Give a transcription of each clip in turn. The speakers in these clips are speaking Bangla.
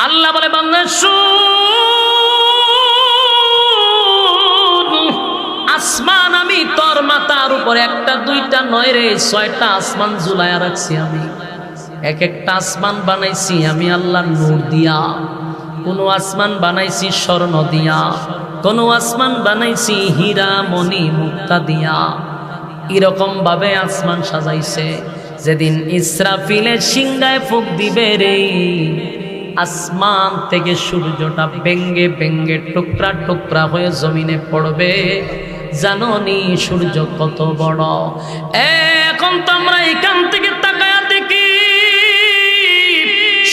আল্লাহ বলে বান্দা শুন, আসমান আমি তোর মাথার উপরে একটা দুইটা নয় রে 6টা আসমান ঝুলায়া রাখছি আমি। এক একটা আসমান বানাইছি আমি আল্লাহর নূর দিয়া। কোন আসমান বানাইছি স্বর্ণ দিয়া, কোন আসমান বানাইছি হীরা মণি মুক্তা দিয়া। এরকম ভাবে আসমান সাজাইছে। যেদিন ইসরাফিলের সিংহায় ফুঁক দিবে রে, আসমান থেকে সূর্যটা ভেঙ্গে ভেঙ্গে টুকরা টুকরা হয়ে জমিনে পড়বে। জানোনি সূর্য কত বড়? এখন তো আমরা এখান থেকে তাকায়া দেখি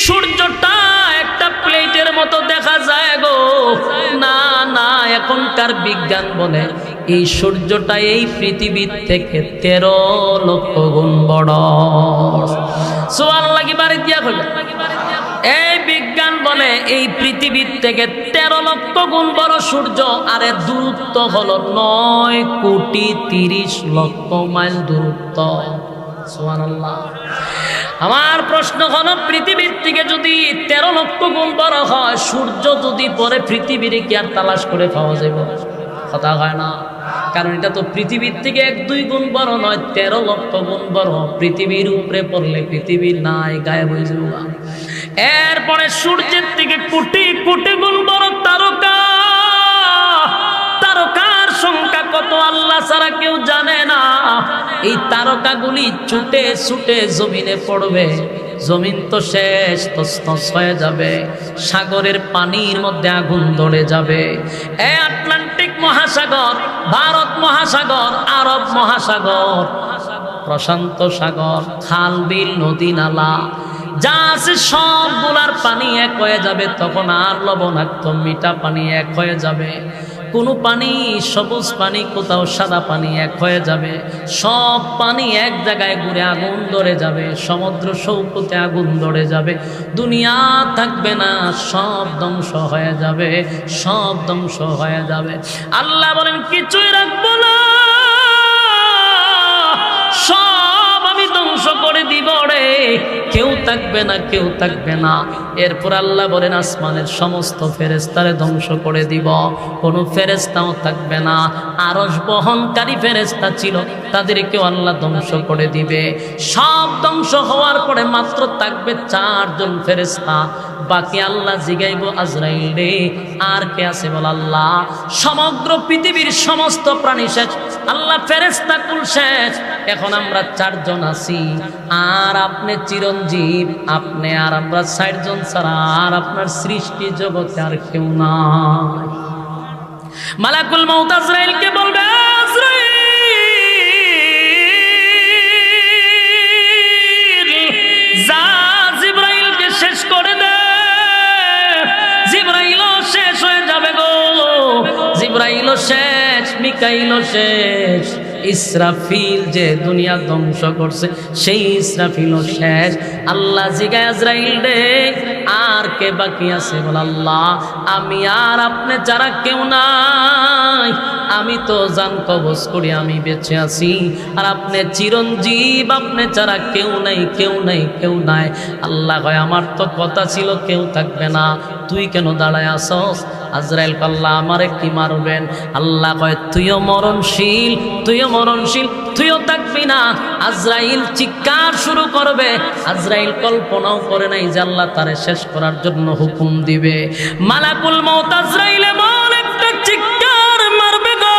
সূর্যটা একটা প্লেটের মতো দেখা যায় গো। না না, এখনকার বিজ্ঞান বলে এই সূর্যটা এই পৃথিবীর থেকে 13 লক্ষ গুণ বড়। সুবহানাল্লাহ কি বাড়ি দিয়া কইবে? এই বিজ্ঞান বলে এই পৃথিবীর থেকে 13 লক্ষ গুণ বড় সূর্য। আরে দূরত্ব হলো 9 কোটি 30 লক্ষ মাইল দূরত্ব। সুবহানাল্লাহ। আমার প্রশ্ন হলো পৃথিবীর থেকে যদি 13 লক্ষ গুণ বড় হয়, সূর্য যদি পরে পৃথিবীর কি আর তালাশ করে পাওয়া যাবে? কথা হয় না। কারণ এটা তো পৃথিবীর থেকে 1-2 গুণ বড় নয়, 13 লক্ষ গুণ বড়। পৃথিবীর উপরে পড়লে পৃথিবীর নাই, গায়েব হয়ে যাবে। এরপরে সূর্যের থেকে কোটি কোটি গুণ বড় তারকা। তারকার সংখ্যা কত আল্লাহ ছাড়া কেউ জানে না। এই তারকাগুলি ছুটে ছুটে জমিনে পড়বে। জমিন তো শেষ, তছনছ হয়ে যাবে। সাগরের পানির মধ্যে আগুন ধরে যাবে। আটলান্টিক মহাসাগর, ভারত মহাসাগর, আরব মহাসাগর, প্রশান্ত সাগর, খাল বিল নদী নালা যা আছে সবগুলার পানি এক হয়ে যাবে। তখন আর লবণাক্ত মিঠা পানি এক হয়ে যাবে। কোনো পানি সবুজ পানি, কোথাও সাদা পানি এক হয়ে যাবে। সব পানি এক জায়গায় ঘুরে আগুন ধরে যাবে। সমুদ্র সৈকতে আগুন ধরে যাবে। দুনিয়া থাকবে না, সব ধ্বংস হয়ে যাবে, সব ধ্বংস হয়ে যাবে। আল্লাহ বলেন কিছুই রাখবো না, সব আমি ধ্বংস করে দিব রে। কেউ থাকবে না, কেউ থাকবে না। এরপর আল্লাহ বলেন আসমানের সমস্ত ফেরেশতারে ধ্বংস করে দিব, কোনো ফেরেশতাও থাকবে না। আরশ বহনকারী ফেরেশতা ছিল, তাদেরকেও আল্লাহ ধ্বংস করে দিবে। সব ধ্বংস হওয়ার পরে মাত্র থাকবে 4 জন ফেরেশতা। বাকি আল্লাহ জিগাইব আজরাইল রে আর কে আছে বল? আল্লাহ সমগ্র পৃথিবীর সমস্ত প্রাণী শেষ, আল্লাহ ফেরেশতা কুল শেষ। এখন আমরা 4 জন আছি, আর আপনি চিরঞ্জীব, আপনি আর আমরা 60 জন ছাড়া আর আপনার সৃষ্টি জগতে আর কেউ নাই। মালাকুল মউত আজরাইলকে বলবে আজরাইল যা জিবরাইলকে শেষ করে দে। জিবরাইলও শেষ হয়ে যাবে গো। জিবরাইলও শেষ, মিকাইলও শেষ। ইসরাফিল যে দুনিয়া ধ্বংস করছে সেই ইসরাফিলও শেষ। আল্লাহ জিগায় আজরাইল রে আর কে বাকি আছে বল? আল্লাহ আমি আর আপনি যারা কেউ নাই। আমি তো জান কবজ করি, আমি বেঁচে আছি, আর আপনি চিরঞ্জীব, আপনি ছাড়া কেউ নাই, কেউ নাই, কেউ নাই। আল্লাহ কয় আমার তো কথা ছিল কেউ থাকবে না, তুই কেন দাঁড়ায় আসস? আজরাইল আল্লাহ আমারে কি মারবেন? আল্লাহ কয় তুইও মরণশীল, তুইও মরণশীল, তুইও থাকবি না। আজরাইল চিৎকার শুরু করবে। আজরাইল কল্পনাও করে নাই যে আল্লাহ তারে শেষ করার জন্য হুকুম দিবে। মালাকুল মউত আজরাইল এমন একটা চিৎকার মারবে গো।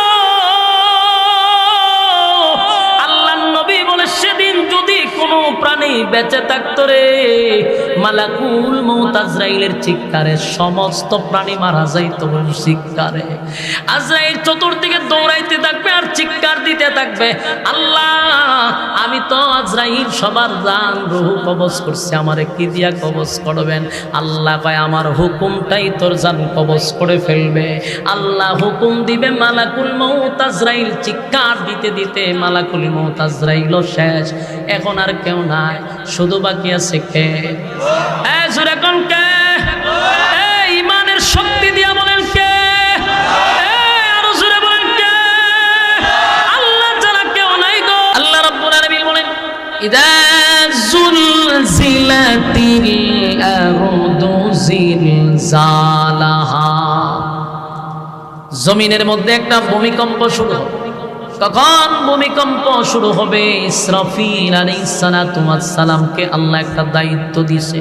আল্লাহর নবী বলে সেদিন যদি কোনো প্রাণী বেঁচে থাকতো রে, মালাকুল মউত আজরাইলের চিৎকারে সমস্ত প্রাণী মারা যাইতো চিৎকারে। আজরাইল চতুর্দিকে দৌড়াইতে থাকবে আর চিৎকার দিতে থাকবে, আল্লাহ আমি তো আজরাইল সবার জান রূহ কবজ করছি, আমারে কি দিয়া কবজ করবেন? আল্লাহ কয় আমার হুকুমটাই তোর জান কবজ করে ফেলবে। আল্লাহ হুকুম দিবে, মালাকুল মউত আজরাইল চিৎকার দিতে দিতে মালাকুল মউত আজরাইলও শেষ। এখন আর কেউ নাই, শুধু বাকি আছে কে? জোরে কোন কে? ইমানের শক্তি দিয়া বলেন কে? আরো জোরে বলেন কে? আল্লাহ ছাড়া কেউ নাই গো। আল্লাহ রাব্বুল আলামিন বলেন ইদা যুলজিলাতিল আরদু জিলজালাহা। জমিনের মধ্যে একটা ভূমিকম্প শুরু হবে। কখন ভূমিকম্প শুরু হবে? ইসরাফিল আলাইহিস সালাতু ওয়াস সালামকে আল্লাহ একটা দায়িত্ব দিয়েছে।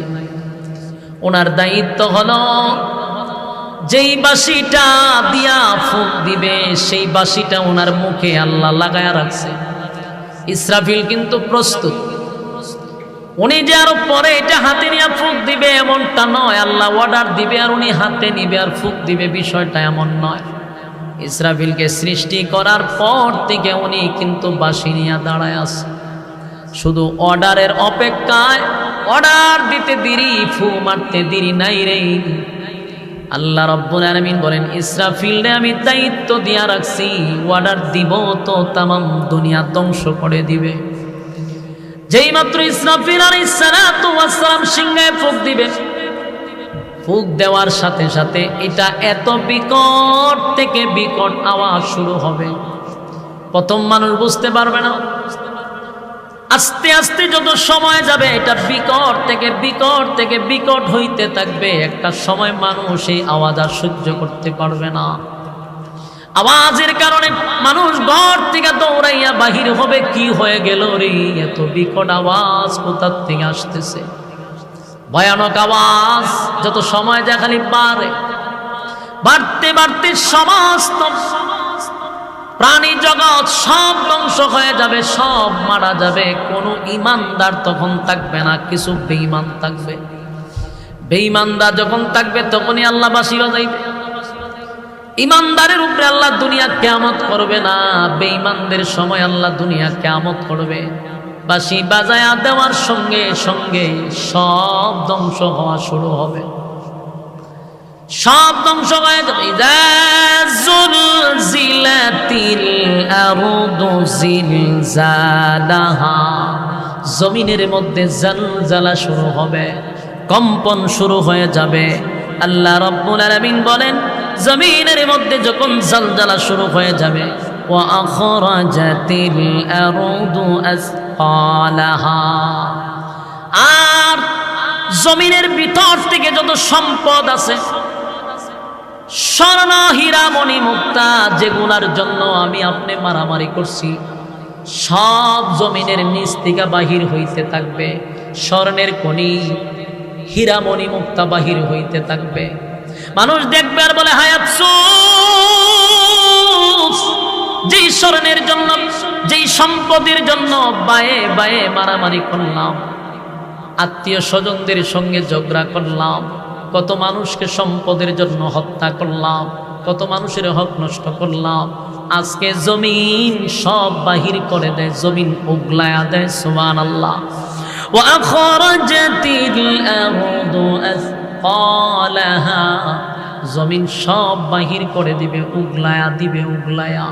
ওনার দায়িত্ব হলো যেই বাঁশিটা দিয়া ফুঁক দিবে সেই বাঁশিটা ওনার মুখে আল্লাহ লাগায়া রাখছে। ইসরাফিল কিন্তু প্রস্তুত। উনি যে আরো পরে এটা হাতে নিয়ে ফুঁক দিবে এমনটা নয়। আল্লাহ অর্ডার দিবে আর উনি হাতে নিবে আর ফুঁক দিবে, বিষয়টা এমন নয়। ইসরাফিলকে সৃষ্টি করার পর থেকে উনি কিন্তু বাঁশি নিয়ে দাঁড়ায় আছে, শুধু অর্ডারের অপেক্ষায়। অর্ডার দিতে দেরি, ফু মারতে দেরি নাই রে। আল্লাহ রাব্বুল আলামিন বলেন, ইসরাফিলরে আমি দায়িত্ব দিয়া রাখছি, অর্ডার দিব তো তামাম দুনিয়া ধ্বংস করে দিবে। যেই মাত্র ইসরাফিল আলাইহিস সালাতু ওয়াস সালাম সিংহায় ফুঁক দিবে, ফুঁক দেওয়ার সাথে সাথে এটা এত বিকট থেকে বিকট আওয়াজ শুরু হবে। প্রথম মানুষ বুঝতে পারবে না, আস্তে আস্তে যত সময় যাবে এটা বিকট থেকে বিকট থেকে বিকট হইতে থাকবে। একটা সময় মানুষ এই আওয়াজ আর সহ্য করতে পারবে না। আওয়াজের কারণে মানুষ ঘর থেকে দৌড়াইয়া বাহির হবে, কি হয়ে গেল রে, এত বিকট আওয়াজ কোথা থেকে আসতেছে। ভয়ানক আওয়াজ যত সময় যায় খালি বাড়তে বাড়তে সমস্ত প্রাণী জগৎ সব ধ্বংস হয়ে যাবে, সব মারা যাবে। কোনো ইমানদার তখন থাকবে না, কিছু বেঈমান থাকবে। বেঈমানদার যখন থাকবে তখনই আল্লাহ বাঁশি বাজাইবে। ইমানদারের উপরে আল্লাহ দুনিয়া কিয়ামত করবে না, বেঈমানদের সময় আল্লাহ দুনিয়া কিয়ামত করবে। বাঁশি বাজায়া দেওয়ার সঙ্গে সঙ্গে সব ধ্বংস হওয়া শুরু হবে, সব ধ্বংস হয়ে যাবে। জমিনের মধ্যে জালজালা শুরু হবে, কম্পন শুরু হয়ে যাবে। আল্লাহ রাব্বুল আলামিন বলেন, জমিনের মধ্যে যখন জালজালা শুরু হয়ে যাবে, ওয়া আখরাজাতিল আরদু আসকালাহা, আর জমিনের ভিতর থেকে যত সম্পদ আছে, স্বর্ণ হীরা মণি মুক্তা, যেগুলার জন্য আমি আপনি মারামারি করছি, সব জমিনের নিচ থেকে বাহির হইতে থাকবে। স্বর্ণের খনি, হীরা মণি মুক্তা বাহির হইতে থাকবে। মানুষ দেখবে আর বলে, হায় আফসোস, যেই স্বর্ণের জন্য, যেই সম্পদের জন্য বায়ে বায়ে মারামারি করলাম, আত্মীয় স্বজনদের সঙ্গে ঝগড়া করলাম, কত মানুষকে সম্পদের জন্য হত্যা করলাম, কত মানুষের হক নষ্ট করলাম, আজকে জমিন সব বাহির করে দেয়, জমিন উগলায়া দেয়। সুবহানাল্লাহ। ওয়া আখরাজাতিল আরদু আসকালাহা, জমিন সব বাহির করে দিবে, উগলায়া দিবে, উগলায়া।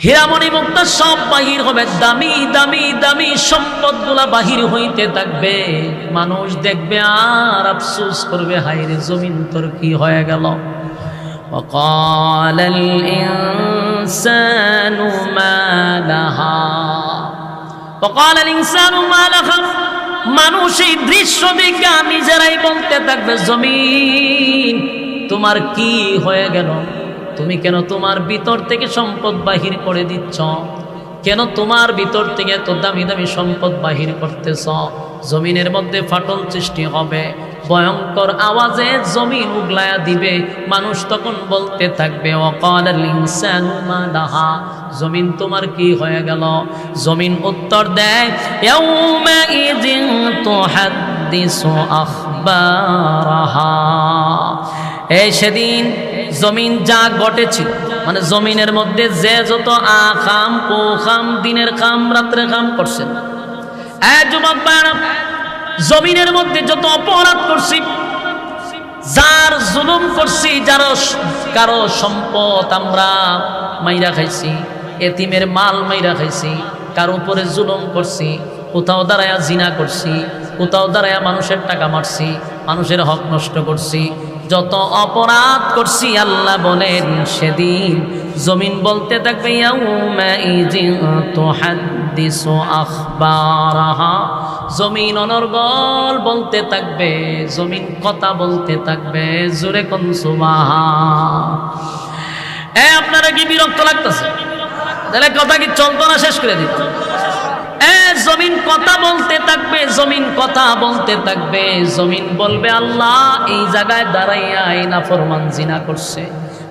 হীরামণি মুক্তা সব বাহির হবে, দামি দামি দামি সম্পদগুলা বাহির হইতে থাকবে। মানুষ দেখবে আর আফসোস করবে, হায় রে জমিন তোর কি হয়ে গেল। وقال الإنسان ما لها وقال الإنسان ما لها, মানুষ এই দৃশ্য দেখে নিজেরাই বলতে থাকবে, জমিন তোমার কি হয়ে গেল, তুমি কেন তোমার ভিতর থেকে সম্পদ বাহির করে দিচ্ছ, কেন তোমার ভিতর থেকে এত দামি দামি সম্পদ বাহির করতেছ। জমিনের মধ্যে ফাটল সৃষ্টি হবে, ভয়ঙ্কর আওয়াজে জমিন উগলায়া দিবে। মানুষ তখন বলতে থাকবে, ওয়াকালাল ইনসানু মা লাহা, জমিন তোমার কি হয়ে গেল। জমিন উত্তর দেয়, ইয়াউমা ইযিন তুহাদ্দিসু আখবারাহা, এই সেদিন জমিন যা ঘটেছিল, মানে জমিনের মধ্যে যে যত আকাম পোখাম, দিনের কাম রাত্রে কাম করছেন, যুবক ভাইরা, জমিনের মধ্যে যত অপরাধ করছি, যার জুলুম করছি, যার কারো সম্পদ আমরা মাইরা খাইছি, এতিমের মাল মাইরা খাইছি, কারো উপরে জুলুম করছি, কোথাও দাঁড়ায়া জিনা করছি, কোথাও দাঁড়ায়া মানুষের টাকা মারছি, মানুষের হক নষ্ট করছি, যত অপরাধ করছি, আল্লাহ বলেন সেদিন জমিন বলতে থাকবে, ইয়াউমা ইযিন তুহাদ্দিসু তুহাদ্দিসু আখবারাহা, জমিন অনর্গল বলতে থাকবে, জমিন কথা বলতে থাকবে। জোরে কোন সুবহান। আপনারা কি বিরক্ত লাগতেছে? তাহলে কথা কি চলতো না শেষ করে দিত? জমিন কথা বলতে থাকবে, জমিন কথা বলতে থাকবে। জমিন বলবে আল্লাহ এই জায়গায় দাঁড়াইয়া এই নাফরমান জিনা করছে,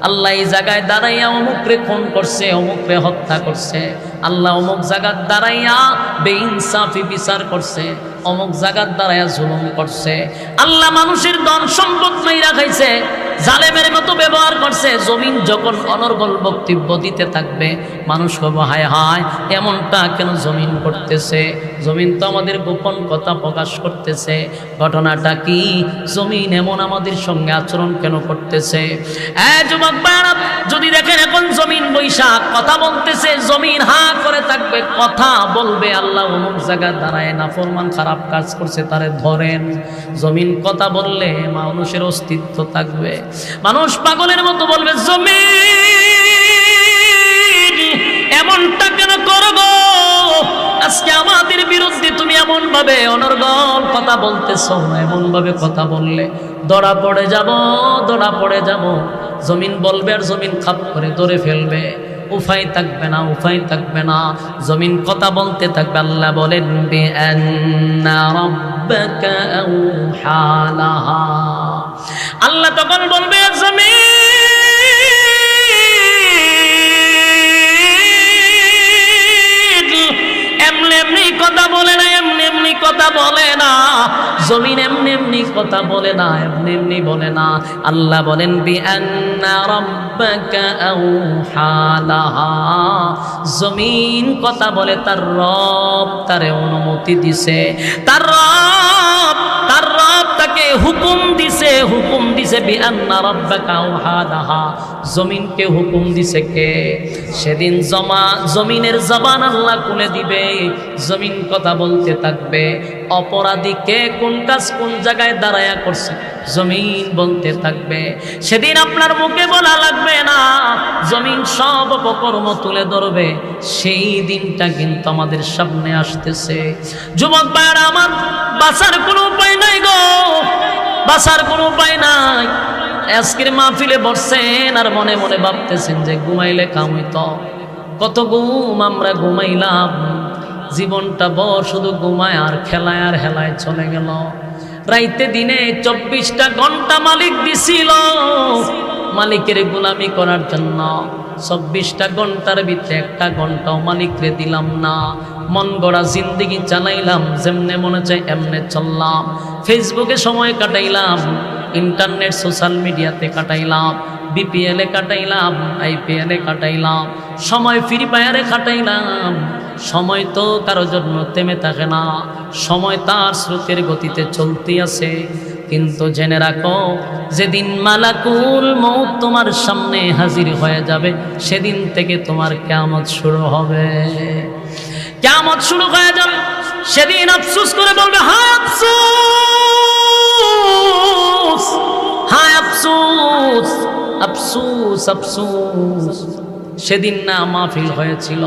আল্লাহ এই জায়গায় দাঁড়াইয়া অমুকরে খুন করছে, অমুকরে হত্যা করছে, আল্লাহ অমুক জায়গার দাঁড়াইয়া বেইনসাফি বিচার করছে, অমুক জায়গার দাঁড়াইয়া জুলুম করছে, আল্লাহ মানুষের ধন সম্পদ মাইরা খাইছে, জালেমের মতো ব্যবহার করছে। জমিন যখন অনর্গল বক্তব্য দিতে থাকবে, মানুষ কবে হায় হায় এমনটা কেন জমিন করতেছে? জমিন তো আমাদের গোপন কথা প্রকাশ করতেছে, ঘটনাটা কি? জমিন এমন আমাদের সঙ্গে আচরণ কেন করতেছে? যুবক ভাইরা, যদি দেখেন এখন জমিন বৈশাখ কথা বলতেছে, জমিন হা করে থাকবে, কথা বলবে আল্লাহ অমুক জায়গায় দাঁড়ায় নাফরমান খারাপ কাজ করছে তারে ধরেন। জমিন কথা বললে মানুষের অস্তিত্ব থাকবে। মানুষ পাগলের মতো বলবে জমিন এমনটা কেন করবো? আজকে আমাদের বিরুদ্ধে তুমি এমন ভাবে অনর্গল কথা বলতেছো, এমন ভাবে কথা বললে ধরা পড়ে যাব, ধরা পড়ে যাব। জমিন বলবে আর জমিন খাপ করে ধরে ফেলবে, উপায় থাকবে না, উপায় থাকবে না। জমিন কথা বলতে থাকবে। আল্লাহ বলেন বিআন্না রাব্বাকা আওহা লাহা, আল্লাহ তখন বলবে জমিন এমনি এমনি কথা বলে না, এমনি এমনি কথা বলে না। জমিন এমনি এমনি কথা বলে না, এমনি এমনি বলে না। আল্লাহ বলেন বিআন্না রাব্বাকা আওহা লাহা, জমিন কথা বলে তার রব তারে অনুমতি দিছে, তার রব তাকে হুকুম দিছে, হুকুম দিছে। বিআন্না রাব্বাকা আওহা লাহা, জমিনকে হুকুম দিছে কে? সেদিন জমিনের জবান আল্লাহ খুলে দিবে, জমিন কথা বলতে থাকবে। অপরাধীকে কোন কাজ কোন জায়গায় দাঁড়ায়া করছে জমিন বলতে থাকবে। সেদিন আপনার মুখে বলা লাগবে না, জমিন সব অপকর্ম তুলে ধরবে। সেই দিনটা কিন্তু আমাদের সামনে আসতেছে। যুবক ভাইরা আমার, বাঁচার কোনো উপায় নাই গো, বাঁচার কোনো উপায় নাই। আজকের মাহফিলে বসছেন আর মনে মনে ভাবতেছেন যে ঘুমাইলে কাম হইতো। কত ঘুম আমরা ঘুমাইলাম, জীবনটা বড় শুধু ঘুমায় আর খেলায় আর হেলায় চলে গেল। রাইতে দিনে 24টা ঘন্টা মালিক দিছিল মালিকের গোলামি করার জন্য। 24টা ঘন্টার ভিতরে একটা ঘন্টাও মালিকরে দিলাম না। মন গড়া জিন্দেগি চালাইলাম, যেমনে মনে চাই এমনে চললাম। ফেসবুকে সময় কাটাইলাম, ইন্টারনেট সোশ্যাল মিডিয়াতে কাটাইলাম, বিপিএলে কাটাইলাম, আইপিএলে কাটাইলাম, সময় ফ্রি ফায়ারে কাটাইলাম। সময় তো কারো জন্য থেমে থাকে না, সময় তার স্রোতের গতিতে চলতে আছে। কিন্তু জেনে রাখো, যেদিন মালাকুল মউত তোমার সামনে হাজির হয়ে যাবে, সেদিন থেকে তোমার কিয়ামত শুরু হবে। কিয়ামত শুরু হয়ে যাবে, সেদিন আফসোস করে বলবে হায় আফসোস, হায় আফসোস, আফসোস, আফসোস। সেদিন না মাহফিল হয়েছিল,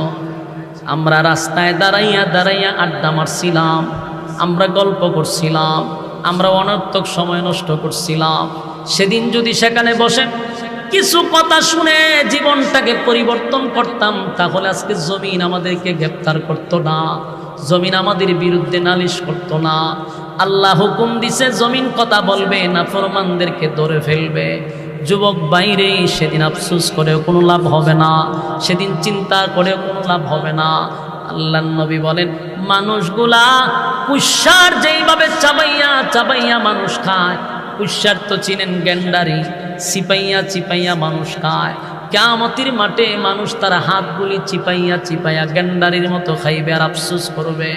আমরা রাস্তায় দাঁড়াইয়া দাঁড়াইয়া আড্ডা মারছিলাম, আমরা গল্প করছিলাম, আমরা অনর্থক সময় নষ্ট করছিলাম। সেদিন যদি সেখানে বসে কিছু কথা শুনে জীবনটাকে পরিবর্তন করতাম, তাহলে আজকে জমিন আমাদেরকে গ্রেফতার করতো না, জমিন আমাদের বিরুদ্ধে নালিশ করতো না। আল্লাহ হুকুম দিছে জমিন কথা বলবে, নাফরমানদেরকে ধরে ফেলবে। যুবক বাইরে সেদিন আফসোস করেও কোনো লাভ হবে না, সেদিন চিন্তা করেও কোনো লাভ হবে না। আল্লাহর নবী বলেন, মানুষগুলা কুশার যেইভাবে চাবাইয়া চাবাইয়া মানুষ খায়, কুশার তো চিনেন গেন্ডারি, চিপাইয়া চিপাইয়া মানুষ খায়। কিয়ামতের মাঠে মানুষ তারা হাতগুলি চিপাইয়া চিপাইয়া গেন্ডারির মতো খাইবে আর আফসোস করবে।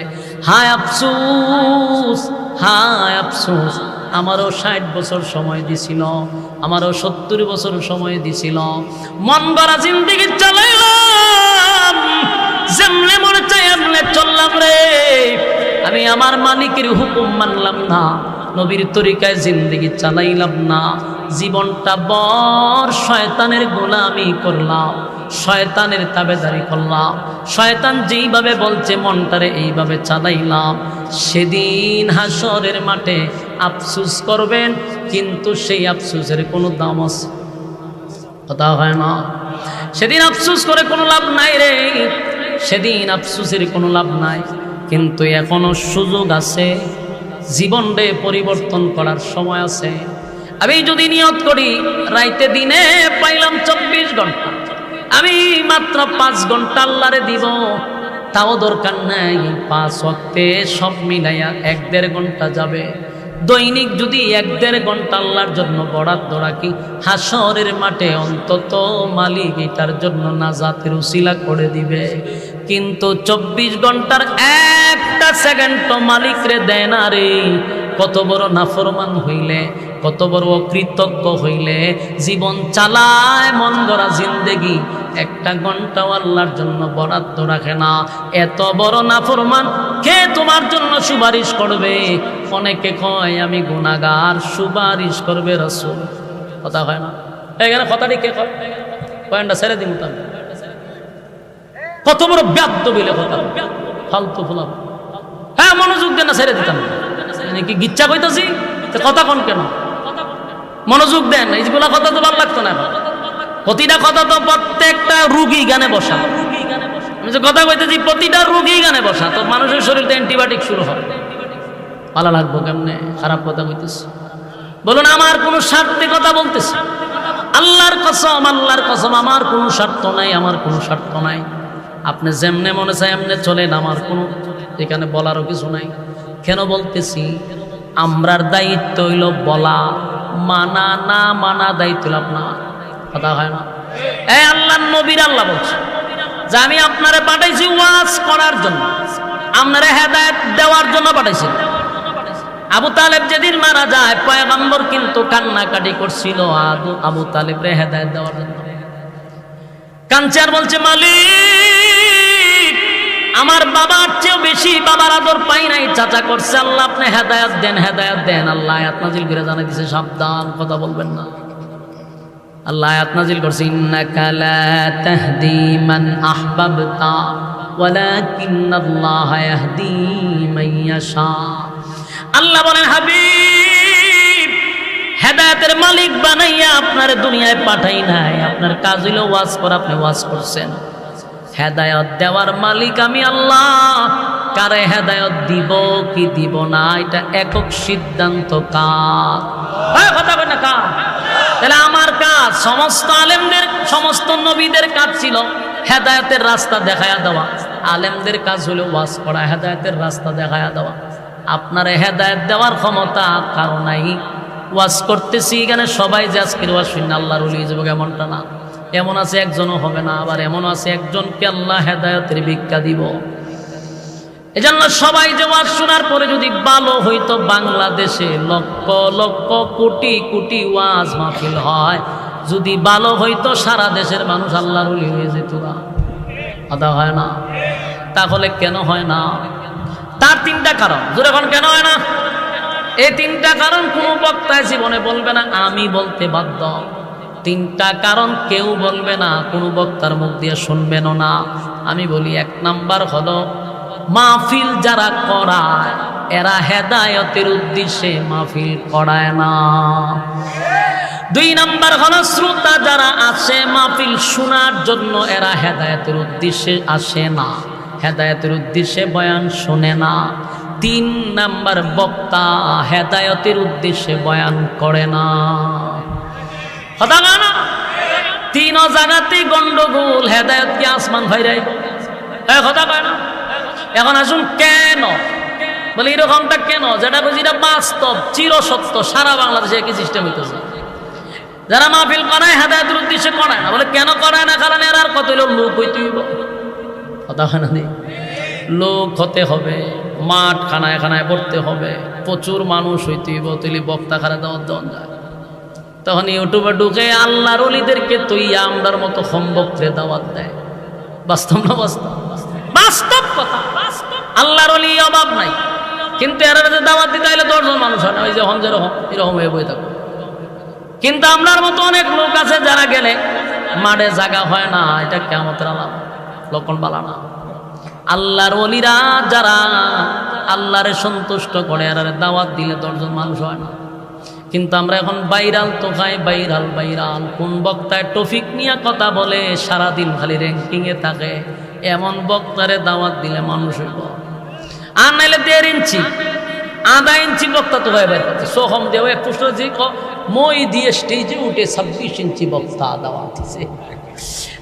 হায় আফসোস, হায় আফসোস, আমারও 60 বছর সময় দিছিল, আমারও 70 বছর সময় দিছিল, মন গড়া জিন্দেগি চালাইলাম, যেমনে মনে চাই এমনে চললাম রে। আমি আমার মালিকের হুকুম মানলাম না, নবীর তরিকায় জিন্দেগি চালাইলাম না, জীবনটা বর শয়তানের গোলামি করলাম, শয়তানের তাবেদারি করলাম, শয়তান যেইভাবে বলছে মনটারে এইভাবে চালাইলাম। সেদিন হাসরের মাঠে আফসোস করবেন, কিন্তু সেই আফসোসের কোনো দাম আছে? কথা হয় না। সেদিন আফসোস করে কোনো লাভ নাই রে, সেদিন আফসোসের কোনো লাভ নাই। কিন্তু এখনো সুযোগ আছে, জীবনকে পরিবর্তন করার সময় আছে। আমি যদি নিয়ত করি রাইতে দিনে পাইলাম 24 ঘন্টা, আমি মাত্র 5 ঘন্টা আল্লাহরে দিব, তাও দরকার নাই 5 ওয়াক্তে সব মিলাইয়া 1-1.5 ঘন্টা যাবে। দৈনিক যদি 1-1.5 ঘন্টা আল্লাহর জন্য বরাদ্দ রাখি, হাসরের মাঠে অন্তত মালিক এটার জন্য নাজাতের উসিলা করে দিবে। কিন্তু 24 ঘন্টার একটা সেকেন্ড মালিক রে দেয় না রে। কত বড় নাফরমান হইলে, কত বড় অকৃতজ্ঞ হইলে জীবন চালায় মন গড়া জিন্দেগি, 1টা ঘন্টাও আল্লাহর জন্য বরাদ্দ রাখে না। এত বড় নাফরমান কে তোমার জন্য সুপারিশ করবে? অনেকে কয় আমি গুনাহগার, সুপারিশ করবে রাসূল। কথা হয় না এখানে? কথাটি কে কয়? পয়েন্টটা ছেড়ে দিন। কত বড় ব্যাপ্ত বিলে কথা, ফালতু ফুলাম। হ্যাঁ মনোযোগ দেন না, ছেড়ে দিতাম কি গিচ্ছা কইতাছি? কথা কোন কেন? মনোযোগ দেন, এইগুলা কথা তো ভালো লাগতো না। প্রতিটা কথা তো প্রত্যেকটা রুগী গানে বসা। আমি যে কথা কইতেছি প্রতিটা রুগী গানে বসা, তো মানুষের শরীরে অ্যান্টিবায়োটিক শুরু হয়। ভালো লাগবো কেমনে? খারাপ কথা কইতেছি। বলুন আমার কোনো স্বার্থে কথা বলতেছি? আল্লাহর কসম, আল্লাহর কসম, আমার কোনো স্বার্থ নাই, আমার কোনো স্বার্থ নাই। আপনি যেমনে মনে চায় এমনি চলেন, আমার কোনো এখানে বলারও কিছু নাই। কেন বলতেছি? আমরার দায়িত্ব হইল বলা, মানা না মানা দায়িত্ব আপনার। কথা হয় না? এই আল্লাহর নবীর আল্লাহ বলছে যে আমি আপনারে পাঠাইছি ওয়াজ করার জন্য, আপনারে হেদায়েত দেওয়ার জন্য পাঠাইছি। আবু তালেব যেদিন মারা যায়, পয়গম্বর কিন্তু কান্নাকাটি করছিল আবু তালেবরে হেদায়েত দেওয়ার জন্য। কাঁদছে আর বলছে মালিক, আমার বাবার চেয়েও বেশি বাবার আদর পাই নাই, চাচা করছে, আল্লাহ আপনি হেদায়েত দেন, হেদায়েত দেন। আল্লাহ আয়াত নাজিল করে জানাই দিয়েছে সাবধান, কথা বলবেন না। আল্লাহ আয়াত নাজিল করছে ইন্নাকা লা তাহদি মান আহবাবতা ওয়ালাকিন্নাল্লাহা ইয়াহদি মান ইয়াশা। আল্লাহ বলেন হাবিব, হেদায়েতের মালিক বানাইয়া আপনার দুনিয়ায় পাঠাই নাই, আপনার কাজ হইল ওয়াজ করা, আপনি ওয়াজ করছেন। হেদায়েত দেওয়ার মালিক আমি আল্লাহ। কারে হেদায়েত দিব কি দিব না এটা একক সিদ্ধান্ত কার? কথা বলেন না কার? তাহলে আমার কাজ, সমস্ত আলেমদের, সমস্ত নবীদের কাজ ছিল হেদায়েতের রাস্তা দেখায়া দেওয়া। আলেমদের কাজ হলো ওয়াজ করা, হেদায়েতের রাস্তা দেখায়া দেওয়া। আপনার হেদায়েত দেওয়ার ক্ষমতা কারো নাই। ওয়াজ করতেছি এখানে সবাই যে আজকের ওয়াজ শুনে আল্লাহর ওলি হয়ে যাবে এমনটা না। এমন আছে একজনও হবে না, আবার এমন আছে একজনকে আল্লাহ হেদায়েতের ভিক্ষা দিব। এজন্য সবাই যে ওয়াজ শোনার পরে যদি ভালো হইতো, বাংলাদেশে লক্ষ লক্ষ কোটি কোটি ওয়াজ মাহফিল হয়, যদি ভালো হইতো সারা দেশের মানুষ আল্লাহর ওলি হয়ে যেত না। আদা হয় না? তাহলে কেন হয় না? তার 3টা কারণ। যখন কেন হয় না? এই 3টা কারণ কোনো বক্তায় জীবনে বলবে না, আমি বলতে বাধ্য। 3টা কারণ কেউ বলবে না, কোনো বক্তার মুখ দিয়ে শুনবেনও না। আমি বলি 1 নাম্বার হলো মাহফিল যারা করায় এরা হেদায়েতের উদ্দেশ্যে মাহফিল করায় না। 2 নাম্বার হলো শ্রোতা যারা আসে মাহফিল শোনার জন্য, এরা হেদায়েতের উদ্দেশ্যে আসে না, হেদায়েতের উদ্দেশ্যে বয়ান শোনে না। 3 নাম্বার বক্তা হেদায়েতের উদ্দেশ্যে বয়ান করে না। কথা না? 3 জায়গাতেই গন্ডগোল। হেদায়েত কি আসমান ভাইরাই? কথা কয় না? এখন আসুন কেন বলে এরকমটা কেন? যেটা বুঝি এটা বাস্তব, চিরসত্য, সারা বাংলাদেশে একই সিস্টেম হইতেছে। যারা মাহফিল করায় হেদায়েতের উদ্দেশ্যে করায় না। বলে কেন করায় না? কারণ এর আর কত লোক হইতে হইব। কথা হয় না? লোক হতে হবে, মাঠ খানায় খানায় পড়তে হবে, প্রচুর মানুষ হইতে হইব, তুই বক্তা খারা দেওয়া দেওয়া যায়। তখন ইউটিউবে ঢুকে আল্লাহর ওলিদেরকে তুই আমরার মতো সম্ভক্তে দাওয়াত দেয়। বাস্তব না? বাস্তব, বাস্তব কথা। আল্লাহর ওলি অভাব নাই, কিন্তু এর দাওয়াত দিতে হলে 10 জন মানুষ হয় না। ওই যে হন যেরকম এরকম হয়ে বই থাকো। কিন্তু আমরার মতো অনেক লোক আছে যারা গেলে মাঠে জায়গা হয় না, এটা কিয়ামতের আলামত, লক্ষণ বালা না। আল্লাহর ওলিরা যারা আল্লাহরে সন্তুষ্ট করে আর দাওয়াত দিলে 10 জন মানুষ হয় না। কিন্তু আমরা এখন ভাইরাল তো খাই, ভাইরাল ভাইরাল, কোন বক্তায় টপিক নিয়ে কথা বলে সারাদিন খালি র্যাঙ্কিংয়ে থাকে, এমন বক্তারে দাওয়াত দিলে মানুষ হইব। আর নাইলে 1.5 ইঞ্চি 1/2 ইঞ্চি বক্তা তো হয়ে বেড়াচ্ছে সোহম দেও এক প্রশ্ন যে মই দিয়ে স্টেজে উঠে 26 ইঞ্চি বক্তা দাওয়াত দিছে,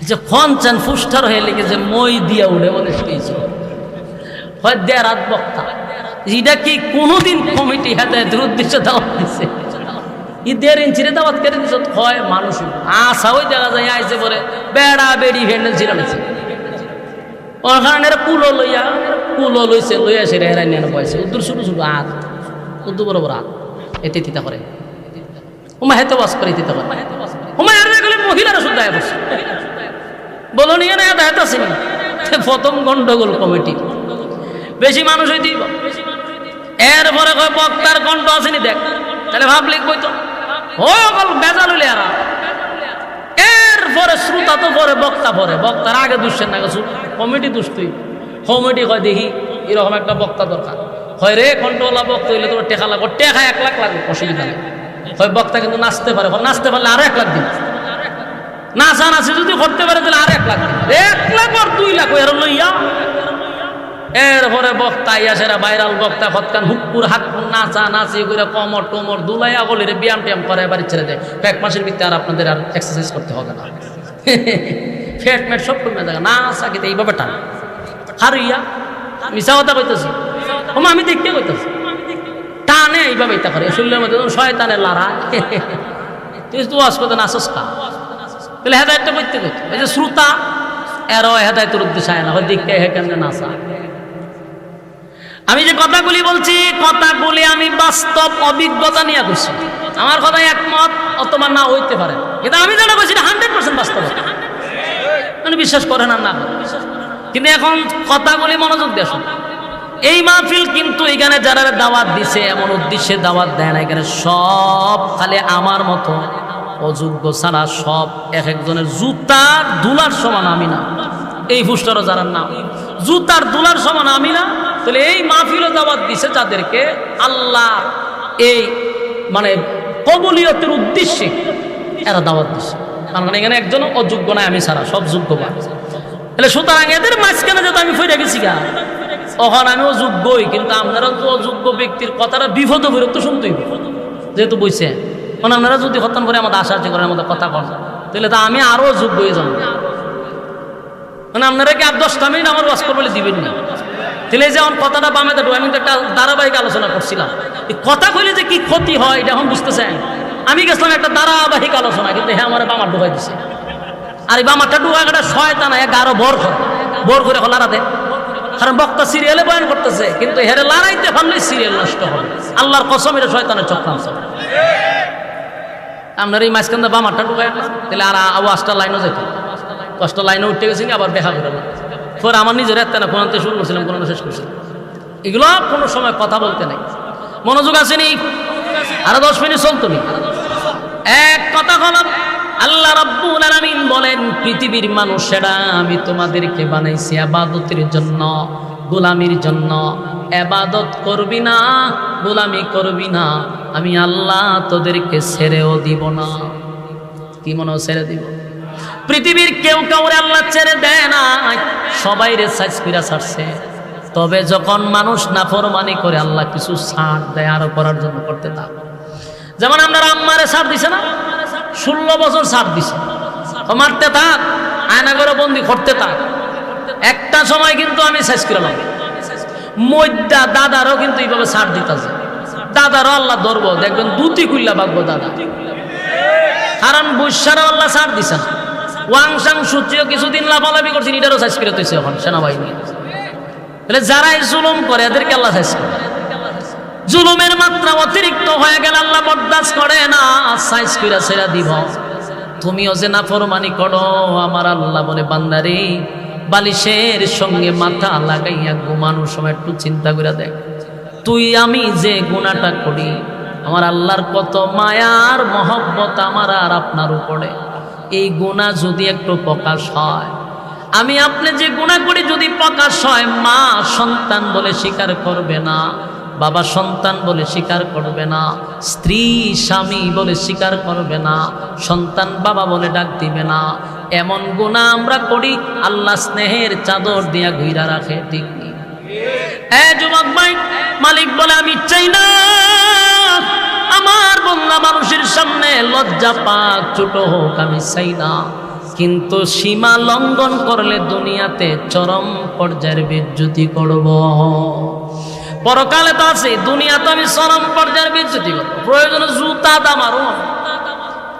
যে খনচান ফুস্টার হয়ে লেগে যে মই দিয়া উঠে বলে স্টেজে হয় 1.5 রাত বক্তা। এটা কি কোনোদিন কমিটি হেদায়েতের উদ্দেশ্যে দাওয়াত দিছে? 1.5 ইঞ্চিরে দাওয়াত করে দিছ হয় মানুষ আশা ওই দেখা যায় আইসে পরে বেড়া বেড়ি ভেন্ডেল ছিড়াছে ওখানে কুলো লইছে লইয়া সে হেরাই নিয়ে বয়সে উদ্দুর ছোট ছোট হাত, উদ্দুর বড় বড় হাত, এতে তিতা করে ওমা হেতে বাস করে তিতা করে ওমা এর গেলে মহিলারা শুদ্ধ আয় বসে বলো নিয়ে না এটা হেতা আসেনি। প্রথম গন্ডগোল কমিটি, বেশি মানুষ হইতে এরপরে কয় বক্তার কণ্ঠ আসেনি দেখ, তাহলে ভাবলিক বইতো বেজাল হইলে আর এরপরে শ্রোতা তো পরে বক্তা পরে, বক্তার আগে দুষছেন না গেছো কমিটি দুষ্টই। কমিটি কয় দেখি এরকম একটা বক্তা দরকার, হয় রে কণ্ঠওয়ালা বক্তা হইলে তোমার টেকা লাগবে, টেকা 1 লাখ লাগবে, অসুবিধা নেই। হয় বক্তা কিন্তু নাচতে পারে, নাচতে পারলে আরো 1 লাখ দিন, নাচানাচি যদি করতে পারে তাহলে আরো 1 লাখ দিন, 1 লাখ আর 2 লাখ এর লইয়া। এরপরে বক্তা ইয়াসেরা ভাইরাল বক্তা ফতকান হুকুর হাকুর নাচা নাচি করে কমর টমর দুলাইয়া বলে ব্যায়াম ট্যাম করে বাড়ি ছেড়ে দেয়। 1 মাসের ভিতরে আর আপনাদের আর এক্সারসাইজ করতে হবে না, ফ্যাট ম্যাট সব কমে যাবে। নাচা কিন্তু এইভাবে টান হারিয়া মিশা কথা কইতেছি, আমি দেখতে কইতেছি টানে এইভাবে তা করে শরীরের মধ্যে শয়তানের লড়া। তুই তো আজ করতে নাচস কা তাহলে হেদায়তটা করতে করতে ওই যে শ্রোতা এরও হেদায়তের উদ্দেশ্য হয় না, হয় দেখতে হেঁটে নাচা। আমি যে কথাগুলি বলছি কথাগুলি আমি বাস্তব অভিজ্ঞতা নিয়ে করছি, আমার কথা একমত অথবা না হইতে পারে, কিন্তু আমি যেটা বলছি 100% বাস্তব, মানে বিশ্বাস করে না না, কিন্তু এখন কথাগুলি মনোযোগ দিয়ে শুনুন। এই মাহফিল কিন্তু এখানে যারা দাওয়াত দিছে এমন উদ্দেশ্যে দাওয়াত দেয় না, এখানে সব খালি আমার মতো অযোগ্য ছাড়া সব এক একজনের জুতার দুলার সমান আমি না। এই পুষ্টরও যারা নাম জুতার দুলার সমান আমি না, তাহলে এই মাহফিলও দাওয়াত দিছে যাদেরকে আল্লাহ এই মানে কবুলিয়তের উদ্দেশ্যে এরা দাওয়াত দিছে, কারণ এখানে একজন অযোগ্য নাই আমি ছাড়া সব যোগ্যবান। তাহলে সুতরাং এদের মাঝখানে যেহেতু আমি ফিরে গেছি গা তখন আমি অযোগ্যই, কিন্তু আপনারা তো অযোগ্য ব্যক্তির কথাটা বিপদ বিরক্ত শুনতেই যেহেতু বইছে, মানে আপনারা যদি হত্যা করে আমাদের আশা করেন আমাদের কথা কন তাহলে তো আমি আরো যোগ্য হয়ে যাবো, মানে আপনারা কি আর 10টা মিনিট আমার ওয়াজ করবলে দিবেন না। তাহলে যে আমার কথাটা বামে দেবো, আমি তো একটা ধারাবাহিক আলোচনা করছিলাম, এই কথা কইলে যে কি ক্ষতি হয় এটা এখন বুঝতেছেন। আমি গেছিলাম একটা ধারাবাহিক আলোচনা, কিন্তু হ্যাঁ আমার বামার ডুবাই দিছে, আর এই বামারটা ডুবাই একটা শয়তান আরো বর করে লারা দেয়, কারণ বক্তা সিরিয়ালে বয়ান করতেছে, কিন্তু হেরে লড়াইতে পারলে সিরিয়াল নষ্ট হবে। আল্লাহর কসম এটা শয়তানের চক্রান্ত। আপনার এই মাঝখান বামারটা ডুবাই তাহলে আর আওয়াজটা লাইনও যেত, 5টা লাইনে উঠতে গেছি আবার দেখা করে না, পরে আমার নিজের একটা না কোরআনতে শুরু করছিলাম কোরআন শেষ করছিলাম। এগুলো কোনো সময় কথা বলতে নেই, মনোযোগ আসেনি, আরো 10 মিনিট চলতো নি। এক কথা হলো আল্লাহ রাব্বুল আলামিন বলেন পৃথিবীর মানুষেরা আমি তোমাদেরকে বানাইছি ইবাদতের জন্য, গোলামির জন্য। ইবাদত করবি না, গোলামি করবি না, আমি আল্লাহ তোদেরকে ছেড়েও দিব না। কি মনে ছেড়ে দিব? পৃথিবীর কেউ কাউরে আল্লাহ ছেড়ে দেয় না, সবাই রে সাইজ কইরা ছাড়ছে। তবে যখন মানুষ নাফরমানি করে আল্লাহ কিছু ছাড় দেয় আরো করার জন্য করতে থাক। যেমন আপনার আম্মারে ছাড় দিছে না, 16 বছর ছাড় দিছে, মারতে থাক, আয়না করে বন্দি করতে থাক। একটা সময় কিন্তু আমি শেষ করলাম মধ্যা দাদারও কিন্তু এইভাবে ছাড় দিতেছে, দাদারও আল্লাহ ধরবো দেখবেন দুটি কুল্লা বাগবো দাদা, কারণ বৈশ্যারও আল্লাহ ছাড় দিছে। ওয়াংসাং সূত্রিও কিছুদিন লাফালাফি করছেন, এটারও শেষ করে তৈছে এখন সেনাবাহিনী। তাহলে যারাই জুলুম করে এদেরকে আল্লাহ শেষ করে, জুলুমের মাত্রা অতিরিক্ত হয়ে গেলে আল্লাহ বরদাস্ত করে না, সাইজ কইরা ছেড়ে দিব। তুমিও যে নাফরমানি করো, আমার আল্লাহ বলে বান্দারে বালিশের সঙ্গে মাথা লাগাইয়া ঘুমানোর সময় একটু চিন্তা করে দেখ, তুই আমি যে গুনাহটা করি আমার আল্লাহর কত মায়ার মহব্বত মহব্বত আমার আর আপনার উপরে। এই গুনাহ যদি একটু প্রকাশ হয়, আমি আপনি যে গুনাহ করি যদি প্রকাশ হয়, মা সন্তান বলে স্বীকার করবে না, বাবা সন্তান বলে স্বীকার করবে না, স্ত্রী স্বামী বলে স্বীকার করবে না, সন্তান বাবা বলে ডাক দিবে না। এমন গুনাহ আমরা করি, আল্লাহ স্নেহের চাদর দিয়া ঘুইরা রাখে। ঠিক নেই? যুবক ভাই, মালিক বলে আমি চাই না আমার বান্দা মানুষের সামনে লজ্জা পাক, ছোট হোক, আমি চাই না। কিন্তু সীমা লঙ্ঘন করলে দুনিয়াতে চরম পর্যায়ের বেজ্জতি করব। পরকালে তো আছে, দুনিয়াতে আমি চরম পর্যায়ের বেজ্জতি করব। প্রয়োজনে জুতা দা মারো,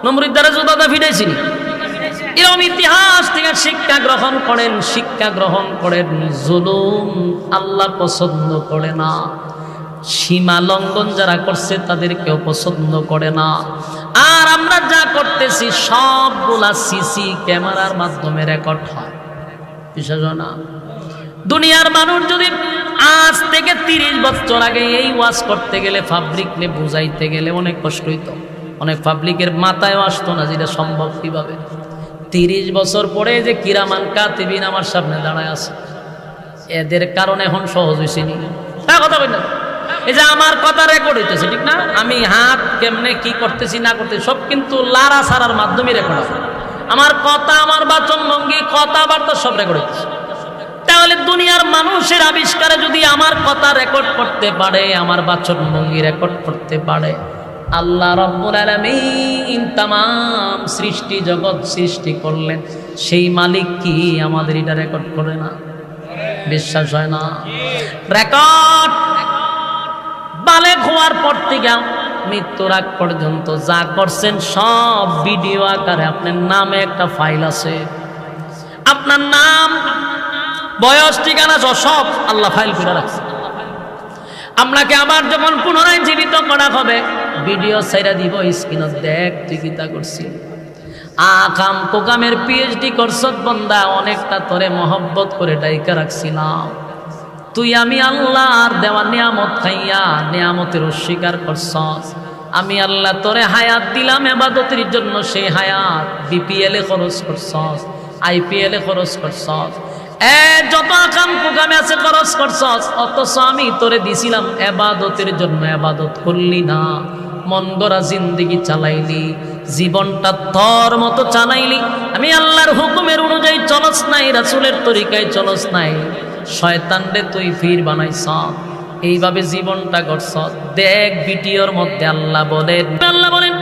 নমরুদ দ্বারা জুতা দা ফিটাইছি। এরকম ইতিহাস থেকে শিক্ষা গ্রহণ করেন, শিক্ষা গ্রহণ করেন। জুলুম আল্লাহ পছন্দ করে না, সীমা লঙ্ঘন যারা করছে তাদেরকেও পছন্দ করে না। আর আমরা যা করতেছি সবগুলা সিসি ক্যামেরার মাধ্যমে রেকর্ড হয়, বিশ্বাস হয় না? দুনিয়ার মানুষ যদি আজ থেকে 30 বছর আগে এই ওয়াজ করতে গেলে, পাবলিককে বুঝাইতে গেলে অনেক কষ্ট হইতো, অনেক পাবলিকের মাথায় আসতো না যেটা সম্ভব কিভাবে। 30 বছর পরে যে কিরামান কাতিবিন আমার সামনে দাঁড়ায় আছে, এদের কারণে এখন সহজ হয়েছে নি? তা কথা বলি না, এই যে আমার কথা রেকর্ড হইতেছে, ঠিক না? আমি হাত কেমনে কি করতেছি না করতেছি সব কিন্তু লারা সারার মাধ্যমে রেকর্ড হবে। আমার কথা, আমার বাচন ভঙ্গি, কথাবার্তা সব রেকর্ড হইতেছে। তাহলে দুনিয়ার মানুষের আবিষ্কারে যদি আমার কথা রেকর্ড করতে পারে, আমার বাচন ভঙ্গি রেকর্ড করতে পারে, আল্লাহ রাব্বুল আলামিন তামাম সৃষ্টি জগৎ সৃষ্টি করলেন, সেই মালিক কি আমাদের এটা রেকর্ড করে না? বিশ্বাস হয় না? রেকর্ড বালেগ হওয়ার পর থেকে মৃত্যুর আগ পর্যন্ত যা করছেন সব ভিডিও আকারে আপনার নামে একটা ফাইল আছে। আপনার নাম, বয়স, ঠিকানা সব আল্লাহ ফাইল করে রাখছে। আপনাকে আবার যখন পুনরায় জীবিত করা হবে, ভিডিও ছাইরা দিব, স্ক্রিনত দেখ তুই কি তা করছিস। আকাম কোকামের পিএইচডি করছত বান্দা, অনেকটা তোরে মহব্বত করে ডাইকা রাখছিলাম, তুই আমি আল্লাহর দেওয়া নিয়ামত খাইয়া নিয়ামতের অস্বীকার করছস। আমি আল্লাহ তোরে হায়াত দিলাম ইবাদতের জন্য, সেই হায়াত বিপিএল এ খরচ করছস, আইপিএল এ খরচ করছস, যত আকাম কুকামে আছে খরচ করছস। অথচ আমি তোরে দিছিলাম ইবাদতের জন্য, ইবাদত করলি না, মন গড়া জিন্দেগি চালাইলি, জীবনটা তোর মতো চালাইলি। আমি আল্লাহর হুকুমের অনুযায়ী চলস নাই, রাসূলের তরিকায় চলস নাই, শয়তানরে তুই ফির বানাইছ, এইভাবে জীবনটা গড়ছ। দেখ ভিডিওর মধ্যে আল্লাহ বলেন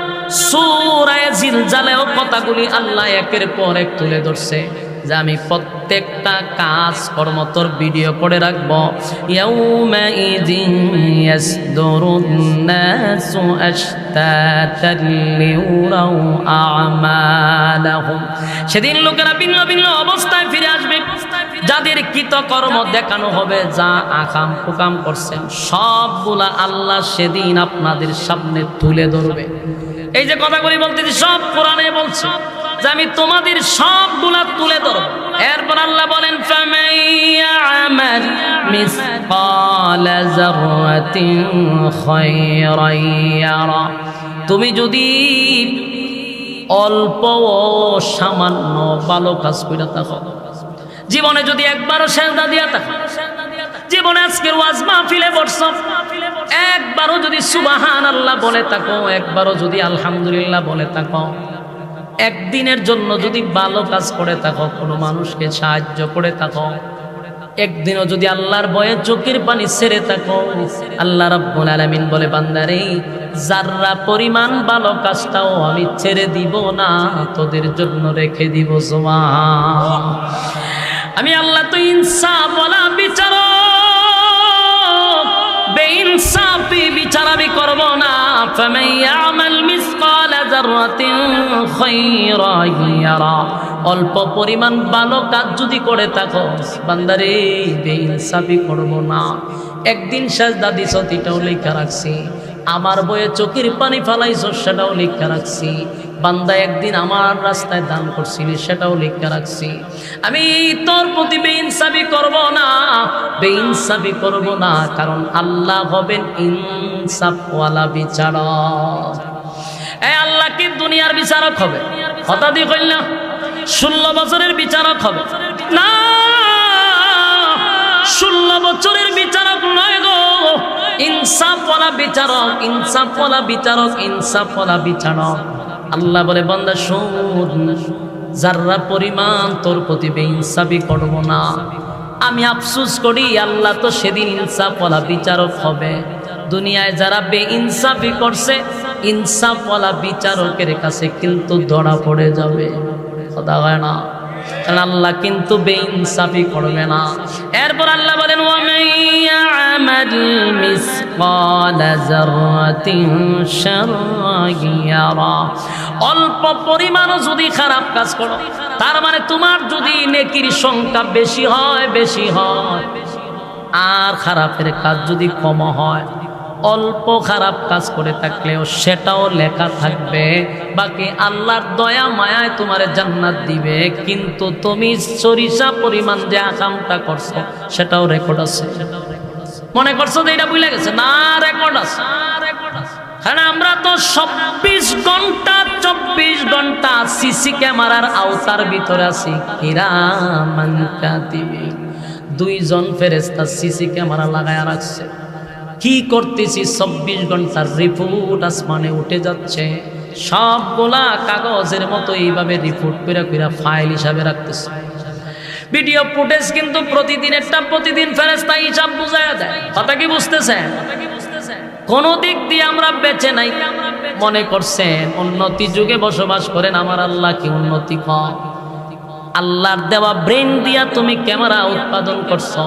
সূরা জিলজালেও কথাগুলি আল্লাহ একের পর এক তুলে ধরছে যে আমি প্রত্যেকটা কাজ কর্ম তোর ভিডিও করে রাখবো। ইয়াউমা ইযিন ইয়াসদুরুন নাসু আশতাতান লিউরাউ আমালাহুম, সেদিন লোকেরা ভিন্ন ভিন্ন অবস্থায় ফিরে আসবে, যাদের কৃতকর্ম দেখানো হবে, যা আকাম কুকাম করছেন সবগুলা আল্লাহ সেদিন আপনাদের সামনে তুলে ধরবে। এই যে কথাগুলি বলতেছি সব কোরআনে বলছে যে আমি তোমাদের সবগুলা তুলে ধরব। এরপর আল্লাহ বলেন ফামান ইয়ামাল মিসকালা যাররাতিন খায়রান ইয়ারা, তুমি যদি অল্প সামান্য ভালো কাজ করে থাকো, জীবনে যদি একবারও সেজদা দিয়া থাকো, জীবনে আজকের ওয়াজ মাহফিলে বসছো, একবারও যদি সুবহানাল্লাহ বলে থাকো, একবারও যদি আলহামদুলিল্লাহ বলে থাকো, একদিনের জন্য যদি ভালো কাজ করে থাকো, কোনো মানুষকে সাহায্য করে থাকো, একদিনও যদি আল্লাহর ভয়ে চোখের পানি ছেড়ে থাকো, আল্লাহ রাব্বুল আলামিন বলে বান্দারে যাররা পরিমাণ ভালো কাজটাও আমি ছেড়ে দিব না, তোদের জন্য রেখে দিব। সুবহান, আমি আল্লাহ তো ইনসাফ ওয়ালা বিচারক, বেইনসাফি বিচার আমি করব না। ফামান ইয়ামাল মিসকালা যাররাতিন খায়রান ইয়ারা, অল্প পরিমাণ ভালো কাজ যদি করে থাকো বান্দারে বেইনসাফি করব না। একদিন সাজদা দিছ এটাও লেখা রাখছি, আমার বয়ে চোখের পানি ফালাইছ সেটাও লেখা রাখছি, বান্দা একদিন আমার রাস্তায় দান করছিলি সেটাও লেখা রাখছি। আমি তোর প্রতি বেইনসাফি করব না, বেইনসাফি করব না, কারণ আল্লাহ হবেন ইনসাফওয়ালা বিচারক। এই আল্লাহ কি দুনিয়ার বিচারক হবে? কথা দিয়ে কইল না 16 বছরের বিচারক হবে না, 16 বছরের বিচারক নয় গো, ইনসাফওয়ালা বিচারক, ইনসাফওয়ালা বিচারক, ইনসাফওয়ালা বিচারক। আল্লাহ বলে বান্দা শুন, যারা পরিমাণ তোর প্রতি বেইনসাফি করব না, আমি আফসোস করি আল্লাহ তো সেদিন ইনসাফওয়ালা বিচারক হবে। দুনিয়ায় যারা বেইনসাফি করছে ইনসাফওয়ালা বিচারকের কাছে কিন্তু ধরা পড়ে যাবে। কথা হয় না, কারণ আল্লাহ কিন্তু বেইনসাফি করবে না। এরপর আল্লাহ বলেন ওয়ামাইয়ামাল মিসকালা যাররাতিন শাররান ইয়ারা, অল্প পরিমাণও যদি খারাপ কাজ করো, তার মানে তোমার যদি নেকির সংখ্যা বেশি হয়, বেশি হয়, আর খারাপের কাজ যদি কম হয়, অল্প খারাপ কাজ করে থাকলেও সেটাও লেখা থাকবে, বাকি আল্লাহর দয়া মায়ায় তোমারে জান্নাত দিবে। কিন্তু তুমি সরিষা পরিমাণ যে আকামটা করছো সেটাও রেকর্ড আছে। মনে করছো যে এটা ভুলে গেছে না, রেকর্ড আছে। কারণ আমরা তো 24 ঘন্টা সিসি ক্যামেরার আওতার ভিতরে আছি। কিরামান কাতিবিন, 2 জন ফেরেশতা সিসি ক্যামেরা লাগায়া রাখছে। কি করতেছি 24 ঘন্টার রিপোর্ট আসমানে উঠে যাচ্ছে, সবগুলা কাগজের মতো এইভাবে রিপোর্ট করে করে ফাইল হিসাবে রাখতেছে। ভিডিও ফুটেজ কিন্তু প্রতিদিনেরটা প্রতিদিন ফেরেশতা হিসাব বুঝায়া দেয়। কথা কি বুঝতেছেন? কোন দিক দিয়ে আমরা বেঁচে নাই। মনে করছেন উন্নতি যুগে বসবাস করেন, আমার আল্লাহ কি উন্নতি কম? আল্লাহর দেওয়া ব্রেন দিয়া তুমি ক্যামেরা উৎপাদন করছো,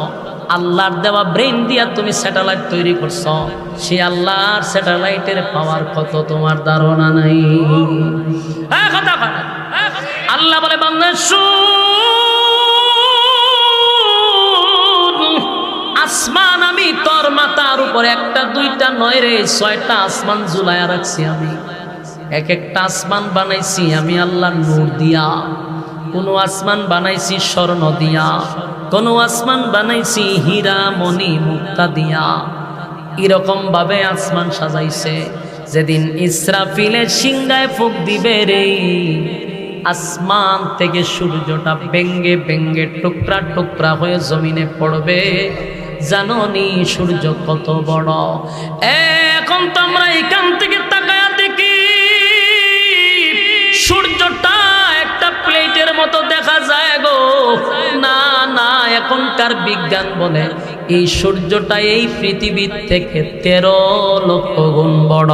আল্লাহর দেওয়া ব্রেন দিয়া তুমি স্যাটেলাইট তৈরি করছো, সেই আল্লাহর স্যাটেলাইটের পাওয়ার কত তোমার ধারণা নাই। কথা বলে আল্লাহ বলে বান্দা আসমান আমি তোর মাথার উপর 1টা 2টা নয় রে 6টা আসমান ঝুলাইয়া রাখছি আমি। এক একটা আসমান বানাইছি আমি আল্লাহর নূর দিয়া, কোন আসমান বানাইছি স্বর্ণ দিয়া, কোন আসমান বানাইছি হীরা মণি মুক্তা দিয়া। এরকম ভাবে আসমান সাজাইছে, যেদিন ইসরাফিলের সিংহায় ফুঁক দিবে রে, আসমান থেকে সূর্যটা ভেঙ্গে ভেঙ্গে টুকরা টুকরা হয়ে জমিনে পড়বে। জানোনি সূর্য কত বড়? এখন তো আমরা এখান থেকে তাকায়া দেখি সূর্যটা একটা প্লেটের মতো দেখা যায় গো। না না, এখনকার বিজ্ঞান বলে এই সূর্যটা এই পৃথিবীর থেকে 13 লক্ষ গুণ বড়।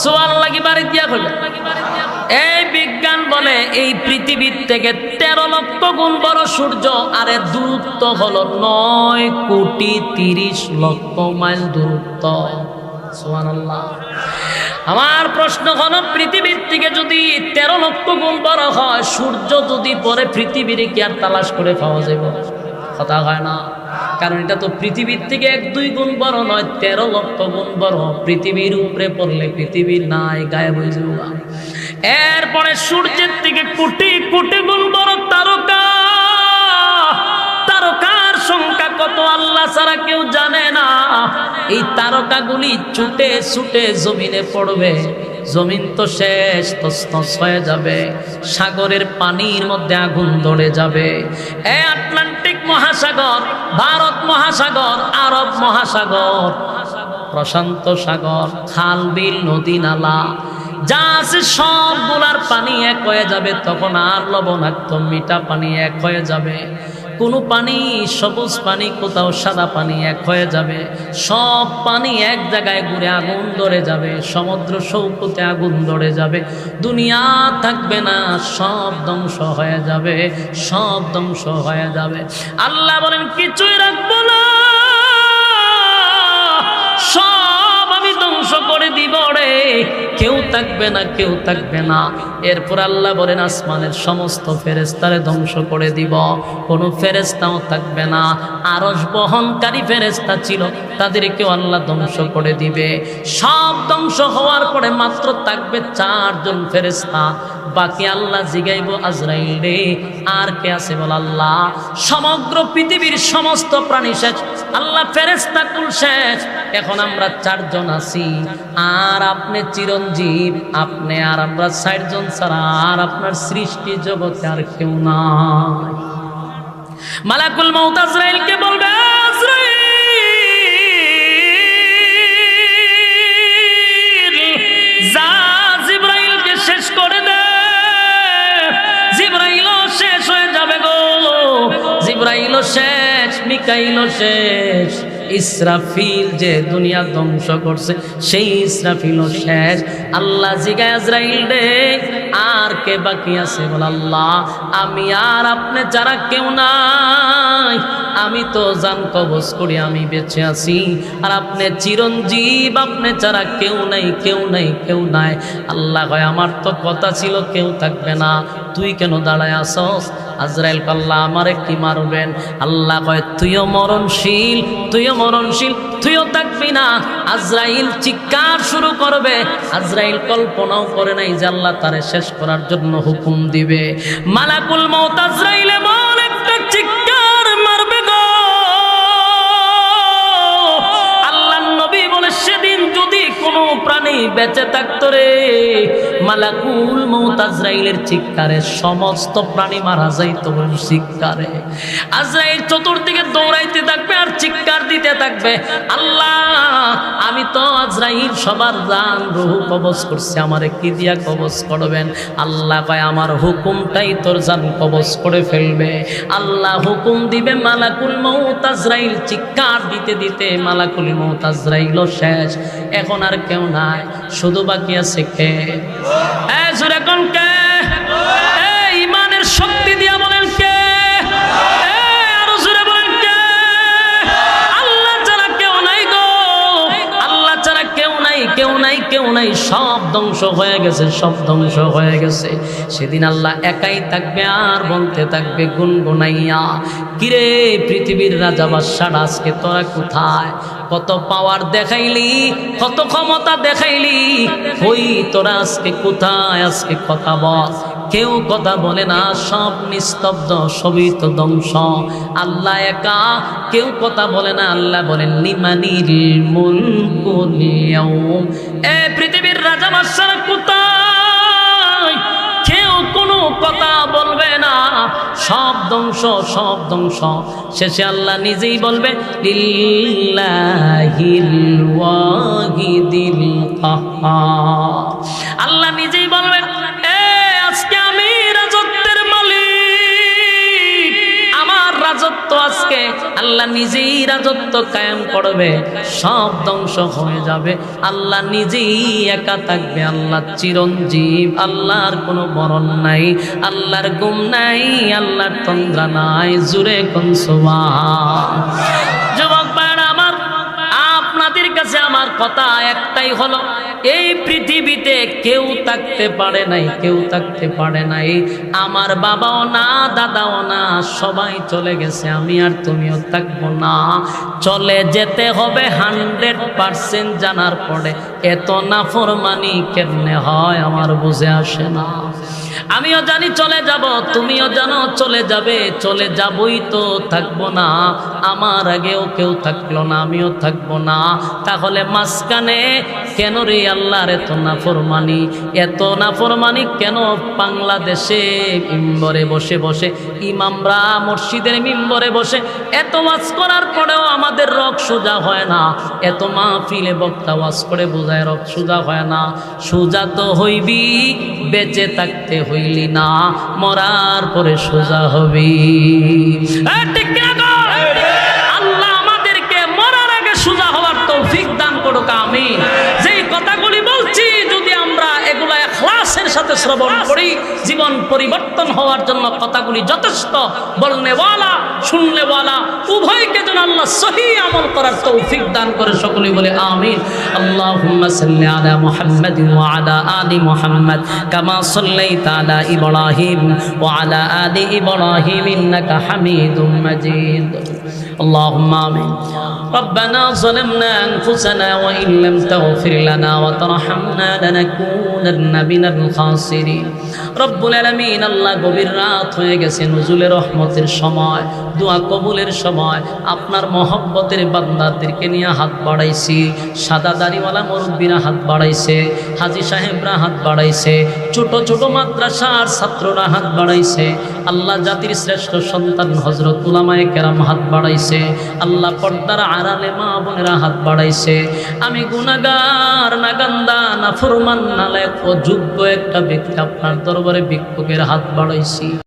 সুবহানাল্লাহ কি বাড়ি দিয়া কইবে? এই বিজ্ঞান বলে এই পৃথিবীর থেকে 13 লক্ষ গুণ বড় সূর্য, আরে দূরত্ব হলো 9,30,00,000 মাইল দূরত্ব। সুবহানাল্লাহ। আমার প্রশ্ন হলো পৃথিবীর থেকে যদি 13 লক্ষ গুণ বড় হয়, সূর্য যদি পরে পৃথিবীর কি আর তালাশ করে পাওয়া যাবে? কথা হয় না, কারণ এটা তো পৃথিবীর থেকে 1-2 গুণ বড় নয়, 13 লক্ষ গুণ বড়। পৃথিবীর উপরে পড়লে পৃথিবীর নাই, গায়েব হয়ে যাবে। এরপরে সূর্যের থেকে কোটি কোটি গুণ বড় তারকা, তারকার সংখ্যা কত আল্লাহ ছাড়া কেউ জানে না। এই তারকাগুলি ছুটে ছুটে জমিনে পড়বে, জমিন তো শেষ, তছনছ হয়ে যাবে। সাগরের পানির মধ্যে আগুন ধরে যাবে। আটলান্টিক মহাসাগর, ভারত মহাসাগর, আরব মহাসাগর, প্রশান্ত সাগর, খাল বিল নদী নালা যা আছে সবগুলার পানি এক হয়ে যাবে। তখন আর লবণাক্ত মিঠা পানি এক হয়ে যাবে। কোনো পানি সবুজ পানি, কোথাও সাদা পানি এক হয়ে যাবে। সব পানি এক জায়গায় ঘুরে আগুন ধরে যাবে। সমুদ্র সৈকতে আগুন ধরে যাবে। দুনিয়া থাকবে না, সব ধ্বংস হয়ে যাবে, সব ধ্বংস হয়ে যাবে। আল্লাহ বলেন কিছুই রাখবো না, সব আমি ধ্বংস করে দিব রে, কেউ থাকবে না, কেউ থাকবে না। এরপর আল্লাহ বলেন আসমানের সমস্ত ফেরেশতারে ধ্বংস করে দিব, কোনো ফেরেশতাও থাকবে না। আরশ বহনকারী ফেরেশতা ছিল, তাদেরকেও আল্লাহ ধ্বংস করে দিবে। সব ধ্বংস হওয়ার পরে মাত্র থাকবে 4 জন ফেরেশতা। বাকি আল্লাহ জিগাইব আজরাইল রে আর কে আছে বল? আল্লাহ। সমগ্র পৃথিবীর সমস্ত প্রাণী শেষ, আল্লাহ ফেরেশতা কুল শেষ, এখন আমরা 4 জন আছি, আর আপনি চিরঞ্জীব, আপনি আর আমরা 60 জন ছাড়া আর আপনার সৃষ্টি জগতে আর কেউ নাই। মালাকুল মউত আজরাইলকে বলবে, আজরাইল যা জিবরাইলকে শেষ করে দে। জিবরাইলও শেষ হয়ে যাবে গো, জিবরাইলও শেষ, মিকাইলও শেষ, ইসরাফিল যে দুনিয়া ধ্বংস করছে সেই ইসরাফিলও শেষ। আল্লাহ জিগায় আজরাইল রে আর কে বাকি আছে? বল আল্লাহ আমি আর আপনি যারা কেউ নাই, আমি তো জান কবজ করি, আমি বেঁচে আছি, আর আপনি চিরঞ্জীব, আপনি ছাড়া কেউ নাই, কেউ নাই, কেউ নাই। আল্লাহ কয় আমার তো কথা ছিল কেউ থাকবে না, তুই কেন দাঁড়ায় আসস? আজরাইল আল্লাহ আমারে কি মারবেন? আল্লাহ কয় তুইও মরণশীল, তুইও মরণশীল, তুইও থাকবি না। আজরাইল চিৎকার শুরু করবে। আজরাইল কল্পনাও করে নাই যে আল্লাহ তারে শেষ করার জন্য হুকুম দিবে। মালাকুল মউত আজরাইল এমন একটা চিৎকার মারবে গো, আল্লাহর নবী বলে সেদিন যদি কোনো প্রাণী বেঁচে থাকতো রে, মালাকুল মউত আজরাইলের চিৎকারে সমস্ত প্রাণী মারা যাইতো চিৎকারে। আজরাইল চতুর্দিকে দৌড়াইতে থাকবে আর চিৎকার দিতে থাকবে, আল্লাহ আমি তো আজরাইল সবার জান রূহ কবজ করছি, আমারে কি দিয়া কবজ করবেন? আল্লাহ কয় আমার হুকুমটাই তোর জান কবজ করে ফেলবে। আল্লাহ হুকুম দিবে, মালাকুল মউত আজরাইল চিৎকার দিতে দিতে মালাকুল মউত আজরাইলও শেষ। এখন আর কেউ নাই, শুধু বাকি আছে কে? জোরে কোন কে? ইমানের শক্তি দিয়া বলেন কে? আরো জোরে বলেন কে? আল্লাহ ছাড়া কেউ নাই গো, আল্লাহ ছাড়া কেউ নাই, কেউ নাই, কেউ নাই। সব ধ্বংস হয়ে গেছে, সব ধ্বংস হয়ে গেছে। সেদিন আল্লাহ একাই থাকবে আর বলতে থাকবে গুনগুনাইয়া, কিরে পৃথিবীর রাজা বাদশাহরা আজকে তোরা কোথায়? কত পাওয়ার দেখাইলি, কত ক্ষমতা দেখাইলি, ওই তোরা আজকে কোথায়? আজকে কথা বল। কেউ কথা বলে না, সব নিস্তব্ধ, সবই তো ধ্বংস। আল্লাহ একা, কেউ কথা বলে না। আল্লাহ বলেন লিমানিল মুলকুল ইয়াউম, এ পৃথিবীর রাজা বাদশাহরা কোথায়? কেউ কোনো কথা বলবে না, সব ধ্বংস, সব ধ্বংস। শেষে আল্লাহ নিজেই বলবে লিল্লাহিল ওয়াহিদিল কাহ্হার। আল্লাহ নিজেই বলবেন এ আজকে আমি রাজত্বের মালিক, আমার রাজত্ব আজকে। আল্লাহ নিজেই রাজত্ব কায়েম করবে, সব ধ্বংস হয়ে যাবে। আল্লাহ নিজেই একা থাকবে। আল্লাহ চিরঞ্জীব, আল্লাহর কোনো মরণ নাই, আল্লাহর গুম নাই, আল্লাহর তন্দ্রা নাই। জুরে কোন সুবহান। যুবক ভাইরা আমার, আপনাদের কাছে আমার কথা একটাই হলো, এই পৃথিবীতে কেউ থাকতে পারে নাই, কেউ থাকতে পারে নাই। আমার বাবাও না, দাদাও না, সবাই চলে গেছে। আমি আর তুমিও থাকবো না। চলে যেতে হবে 100% জানার পরে এত নাফরমানি কেমনে হয় আমার বুঝে আসে না। আমিও জানি চলে যাব, তুমিও জানো চলে যাবে, চলে যাবই তো, থাকবো না। আমার আগেও কেউ থাকলো না, আমিও থাকবো না। তাহলে মাঝখানে কেন রে আল্লাহর এত নাফরমানি? এত নাফরমানি কেন? বাংলাদেশে মিম্বরে বসে বসে ইমামরা মসজিদের মিম্বরে বসে এত ওয়াজ করার পরেও আমাদের রক সোজা হয় না। এত মাহফিলে বক্তা ওয়াজ করে বোঝায় রক সোজা হয় না। সোজা তো হইবি, বেঁচে থাকতে হইলি না, মরার পরে সোজা হবি। আল্লাহ আমাদেরকে মরার আগে সোজা হওয়ার তৌফিক দান করুক, আমিন। যেই কথাগুলি বলছি যদি আমরা এগুলা ইখলাসের সাথে শ্রবণ করি, জীবন পরিবর্তন হওয়ার জন্য কথাগুলি যথেষ্ট। বলনেওয়ালা শুননেওয়ালা উভয়কে যেন আল্লাহ সহি আমল করার তৌফিক দান করে, সকলেই বলে আমিন। আল্লাহুম্মা সাল্লি আলা মুহাম্মাদিন ওয়া আলা আলি মুহাম্মাদ কামা সাল্লাইতা আলা ইব্রাহিম ওয়া আলা আলি ইব্রাহিম ইন্নাকা হামিদুম মাজিদ। اللهم آمين ربنا ظلمنا أنفسنا وإن لم تغفر لنا وترحمنا لنكونن من الخاسرين رب العالمين আল্লাহ গভীর রাত হয়ে গেছে নুজুলের রহমতের সময় দোয়া কবুলের সময় আপনার মহব্বতের বান্দাদেরকে নিয়ে হাত বাড়াইছি সাদা দাড়িওয়ালা মুরব্বীরা হাত বাড়াইছে হাজী সাহেবরা হাত বাড়াইছে ছোট ছোট মাদ্রাসার ছাত্ররা হাত বাড়াইছে আল্লাহ জাতির শ্রেষ্ঠ সন্তান হযরত উলামায়ে কেরাম হাত বাড়াইছে আল্লাহ পর্দার আড়ালে মা বোনেরা হাত বাড়াইছে আমি গুনাহগার নাগান্দা নাফরমান নালায়েক অযোগ্য একটা ব্যক্তি আপনার দরবারে ভিক্ষুকের হাত বাড়াইছি